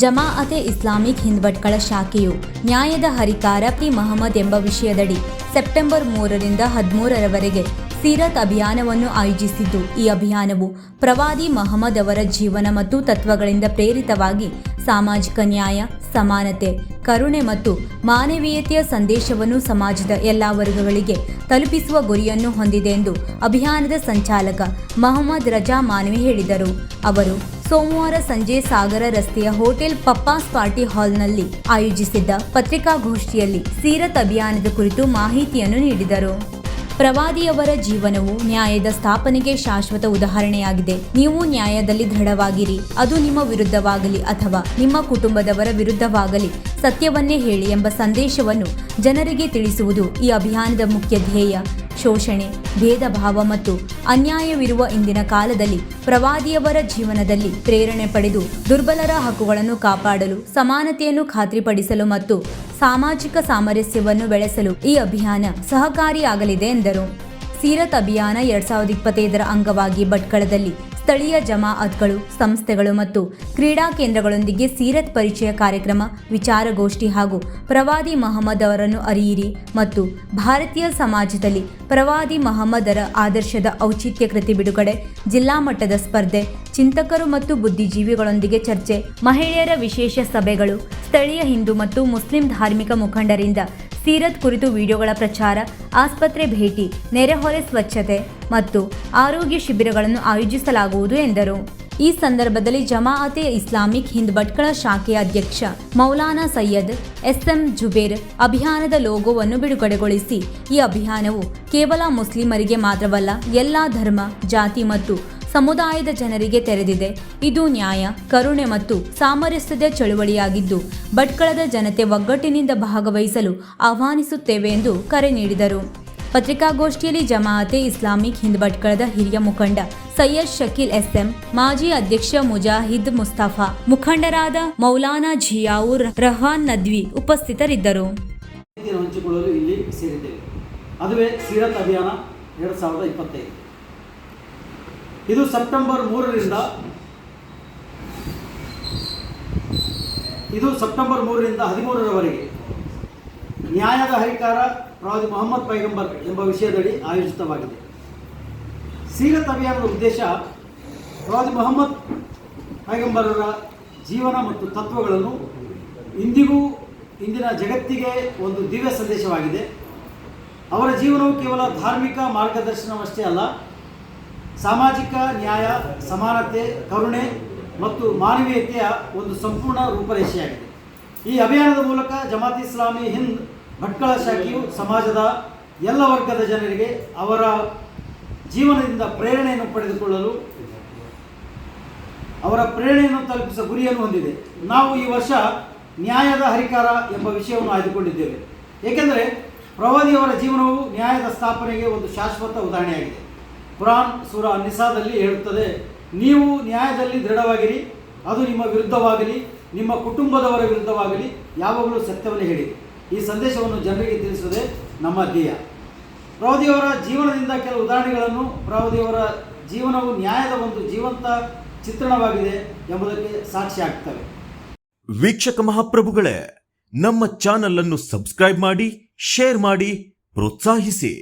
Jamaate Islamic Hind Bhatkal ಶಾಖೆಯು ನ್ಯಾಯದ ಹರಿಕಾರ ಪಿ ಮಹಮ್ಮದ್ ಎಂಬ ವಿಷಯದಡಿ ಸೆಪ್ಟೆಂಬರ್ 3ರಿಂದ 13ರವರೆಗೆ ಸೀರತ್ ಅಭಿಯಾನವನ್ನು ಆಯೋಜಿಸಿದ್ದು, ಈ ಅಭಿಯಾನವು ಪ್ರವಾದಿ ಮಹಮ್ಮದ್ ಅವರ ಜೀವನ ಮತ್ತು ತತ್ವಗಳಿಂದ ಪ್ರೇರಿತವಾಗಿ ಸಾಮಾಜಿಕ ನ್ಯಾಯ, ಸಮಾನತೆ, ಕರುಣೆ ಮತ್ತು ಮಾನವೀಯತೆಯ ಸಂದೇಶವನ್ನು ಸಮಾಜದ ಎಲ್ಲ ವರ್ಗಗಳಿಗೆ ತಲುಪಿಸುವ ಗುರಿಯನ್ನು ಹೊಂದಿದೆ ಎಂದು ಅಭಿಯಾನದ ಸಂಚಾಲಕ ಮೊಹಮ್ಮದ್ ರಜಾ ಮಾನವಿ ಹೇಳಿದರು. ಅವರು ಸೋಮವಾರ ಸಂಜೆ ಸಾಗರ ರಸ್ತೆಯ ಹೋಟೆಲ್ ಪಪ್ಪಾಸ್ ಪಾರ್ಟಿ ಹಾಲ್ನಲ್ಲಿ ಆಯೋಜಿಸಿದ್ದ ಪತ್ರಿಕಾಗೋಷ್ಠಿಯಲ್ಲಿ ಸೀರತ್ ಅಭಿಯಾನದ ಕುರಿತು ಮಾಹಿತಿಯನ್ನು ನೀಡಿದರು. ಪ್ರವಾದಿಯವರ ಜೀವನವು ನ್ಯಾಯದ ಸ್ಥಾಪನೆಗೆ ಶಾಶ್ವತ ಉದಾಹರಣೆಯಾಗಿದೆ. ನೀವು ನ್ಯಾಯದಲ್ಲಿ ದೃಢವಾಗಿರಿ, ಅದು ನಿಮ್ಮ ವಿರುದ್ಧವಾಗಲಿ ಅಥವಾ ನಿಮ್ಮ ಕುಟುಂಬದವರ ವಿರುದ್ಧವಾಗಲಿ ಸತ್ಯವನ್ನೇ ಹೇಳಿ ಎಂಬ ಸಂದೇಶವನ್ನು ಜನರಿಗೆ ತಿಳಿಸುವುದು ಈ ಅಭಿಯಾನದ ಮುಖ್ಯ ಧ್ಯೇಯ. ಶೋಷಣೆ, ಭೇದ ಭಾವ ಮತ್ತು ಅನ್ಯಾಯವಿರುವ ಇಂದಿನ ಕಾಲದಲ್ಲಿ ಪ್ರವಾದಿಯವರ ಜೀವನದಲ್ಲಿ ಪ್ರೇರಣೆ ಪಡೆದು ದುರ್ಬಲರ ಹಕ್ಕುಗಳನ್ನು ಕಾಪಾಡಲು, ಸಮಾನತೆಯನ್ನು ಖಾತ್ರಿಪಡಿಸಲು ಮತ್ತು ಸಾಮಾಜಿಕ ಸಾಮರಸ್ಯವನ್ನು ಬೆಳೆಸಲು ಈ ಅಭಿಯಾನ ಸಹಕಾರಿಯಾಗಲಿದೆ ಎಂದರು. ಸೀರತ್ ಅಭಿಯಾನ 2025ರ ಅಂಗವಾಗಿ ಭಟ್ಕಳದಲ್ಲಿ ಸ್ಥಳೀಯ ಜಮಾಅತ್ಗಳು, ಸಂಸ್ಥೆಗಳು ಮತ್ತು ಕ್ರೀಡಾ ಕೇಂದ್ರಗಳೊಂದಿಗೆ ಸೀರತ್ ಪರಿಚಯ ಕಾರ್ಯಕ್ರಮ, ವಿಚಾರಗೋಷ್ಠಿ ಹಾಗೂ ಪ್ರವಾದಿ ಮಹಮ್ಮದ್ ಅವರನ್ನು ಅರಿಯಿರಿ ಮತ್ತು ಭಾರತೀಯ ಸಮಾಜದಲ್ಲಿ ಪ್ರವಾದಿ ಮಹಮ್ಮದರ ಆದರ್ಶದ ಔಚಿತ್ಯ ಕೃತಿ ಬಿಡುಗಡೆ, ಜಿಲ್ಲಾ ಮಟ್ಟದ ಸ್ಪರ್ಧೆ, ಚಿಂತಕರು ಮತ್ತು ಬುದ್ಧಿಜೀವಿಗಳೊಂದಿಗೆ ಚರ್ಚೆ, ಮಹಿಳೆಯರ ವಿಶೇಷ ಸಭೆಗಳು, ಸ್ಥಳೀಯ ಹಿಂದೂ ಮತ್ತು ಮುಸ್ಲಿಂ ಧಾರ್ಮಿಕ ಮುಖಂಡರಿಂದ ಸೀರತ್ ಕುರಿತು ವಿಡಿಯೋಗಳ ಪ್ರಚಾರ, ಆಸ್ಪತ್ರೆ ಭೇಟಿ, ನೆರೆಹೊರೆ ಸ್ವಚ್ಛತೆ ಮತ್ತು ಆರೋಗ್ಯ ಶಿಬಿರಗಳನ್ನು ಆಯೋಜಿಸಲಾಗುವುದು ಎಂದರು. ಈ ಸಂದರ್ಭದಲ್ಲಿ ಜಮಾಅತೆ ಇಸ್ಲಾಮಿಕ್ ಹಿಂದ್ ಭಟ್ಕಳ ಶಾಖೆಯ ಅಧ್ಯಕ್ಷ ಮೌಲಾನಾ ಸೈಯದ್ ಎಸ್.ಎಂ. ಜುಬೇರ್ ಅಭಿಯಾನದ ಲೋಗೋವನ್ನು ಬಿಡುಗಡೆಗೊಳಿಸಿ, ಈ ಅಭಿಯಾನವು ಕೇವಲ ಮುಸ್ಲಿಮರಿಗೆ ಮಾತ್ರವಲ್ಲ, ಎಲ್ಲ ಧರ್ಮ, ಜಾತಿ ಮತ್ತು ಸಮುದಾಯದ ಜನರಿಗೆ ತೆರೆದಿದೆ. ಇದು ನ್ಯಾಯ, ಕರುಣೆ ಮತ್ತು ಸಾಮರಸ್ಯದ ಚಳುವಳಿಯಾಗಿದ್ದು, ಭಟ್ಕಳದ ಜನತೆ ಒಗ್ಗಟ್ಟಿನಿಂದ ಭಾಗವಹಿಸಲು ಆಹ್ವಾನಿಸುತ್ತೇವೆ ಎಂದು ಕರೆ ನೀಡಿದರು. ಪತ್ರಿಕಾಗೋಷ್ಠಿಯಲ್ಲಿ ಜಮಾಅತೆ ಇಸ್ಲಾಮಿಕ್ ಹಿಂದ್ ಭಟ್ಕಳದ ಹಿರಿಯ ಮುಖಂಡ ಸೈಯದ್ ಶಕೀಲ್ ಎಸ್.ಎಂ., ಮಾಜಿ ಅಧ್ಯಕ್ಷ ಮುಜಾಹಿದ್ ಮುಸ್ತಫಾ, ಮುಖಂಡರಾದ ಮೌಲಾನಾ ಜಿಯಾವುರ್ ರಹ್ಮಾನ್ ನದ್ವಿ ಉಪಸ್ಥಿತರಿದ್ದರು. ಹಂಚಿಕೊಳ್ಳಲು ಇಲ್ಲಿ ಸೇರಿದ್ದೇವೆ. ಅದುವೇ ಸೀರತ್ ಅಭಿಯಾನ 2025. ಇದು ಸೆಪ್ಟೆಂಬರ್ 3ರಿಂದ 13ರವರೆಗೆ ನ್ಯಾಯದ ಹರಿಕಾರ ಪ್ರವಾದಿ ಮೊಹಮ್ಮದ್ ಪೈಗಂಬರ್ ಎಂಬ ವಿಷಯದಡಿ ಆಯೋಜಿತವಾಗಿದೆ. ಸೀರತ್ ಅಭಿಯಾನದ ಉದ್ದೇಶ ಪ್ರವಾದಿ ಮೊಹಮ್ಮದ್ ಪೈಗಂಬರರ ಜೀವನ ಮತ್ತು ತತ್ವಗಳನ್ನು ಇಂದಿನ ಜಗತ್ತಿಗೆ ಒಂದು ದಿವ್ಯ ಸಂದೇಶವಾಗಿದೆ. ಅವರ ಜೀವನವು ಕೇವಲ ಧಾರ್ಮಿಕ ಮಾರ್ಗದರ್ಶನವಷ್ಟೇ ಅಲ್ಲ, ಸಾಮಾಜಿಕ ನ್ಯಾಯ, ಸಮಾನತೆ, ಕರುಣೆ ಮತ್ತು ಮಾನವೀಯತೆಯ ಒಂದು ಸಂಪೂರ್ಣ ರೂಪರೇಷೆಯಾಗಿದೆ. ಈ ಅಭಿಯಾನದ ಮೂಲಕ ಜಮಾತ್ ಇಸ್ಲಾಮಿ ಹಿಂದ್ ಭಟ್ಕಳ ಶಾಖೆಯು ಸಮಾಜದ ಎಲ್ಲ ವರ್ಗದ ಜನರಿಗೆ ಅವರ ಜೀವನದಿಂದ ಪ್ರೇರಣೆಯನ್ನು ಪಡೆದುಕೊಳ್ಳಲು, ಅವರ ಪ್ರೇರಣೆಯನ್ನು ತಲುಪಿಸುವ ಗುರಿಯನ್ನು ಹೊಂದಿದೆ. ನಾವು ಈ ವರ್ಷ ನ್ಯಾಯದ ಹರಿಕಾರ ಎಂಬ ವಿಷಯವನ್ನು ಆಯ್ದುಕೊಂಡಿದ್ದೇವೆ, ಏಕೆಂದರೆ ಪ್ರವಾದಿಯವರ ಜೀವನವು ನ್ಯಾಯದ ಸ್ಥಾಪನೆಗೆ ಒಂದು ಶಾಶ್ವತ ಉದಾಹರಣೆಯಾಗಿದೆ. ಕುರಾನ್ ಸೂರಾ ನಿಸಾದಲ್ಲಿ ಹೇಳುತ್ತದೆ, ನೀವು ನ್ಯಾಯದಲ್ಲಿ ದೃಢವಾಗಿರಿ, ಅದು ನಿಮ್ಮ ವಿರುದ್ಧವಾಗಲಿ ನಿಮ್ಮ ಕುಟುಂಬದವರ ವಿರುದ್ಧವಾಗಲಿ ಯಾವಾಗಲೂ ಸತ್ಯವನ್ನೇ ಹೇಳಿ. ಈ ಸಂದೇಶವನ್ನು ಜನರಿಗೆ ತಿಳಿಸುವುದೇ ನಮ್ಮ ಧ್ಯೇಯ. ಪ್ರವಾದಿಯವರ ಜೀವನದಿಂದ ಕೆಲವು ಉದಾಹರಣೆಗಳನ್ನು, ಪ್ರವಾದಿಯವರ ಜೀವನವು ನ್ಯಾಯದ ಒಂದು ಜೀವಂತ ಚಿತ್ರಣವಾಗಿದೆ ಎಂಬುದಕ್ಕೆ ಸಾಕ್ಷಿ ಆಗ್ತವೆ. ವೀಕ್ಷಕ ಮಹಾಪ್ರಭುಗಳೇ, ನಮ್ಮ ಚಾನಲ್ ಅನ್ನು ಸಬ್ಸ್ಕ್ರೈಬ್ ಮಾಡಿ, ಶೇರ್ ಮಾಡಿ, ಪ್ರೋತ್ಸಾಹಿಸಿ.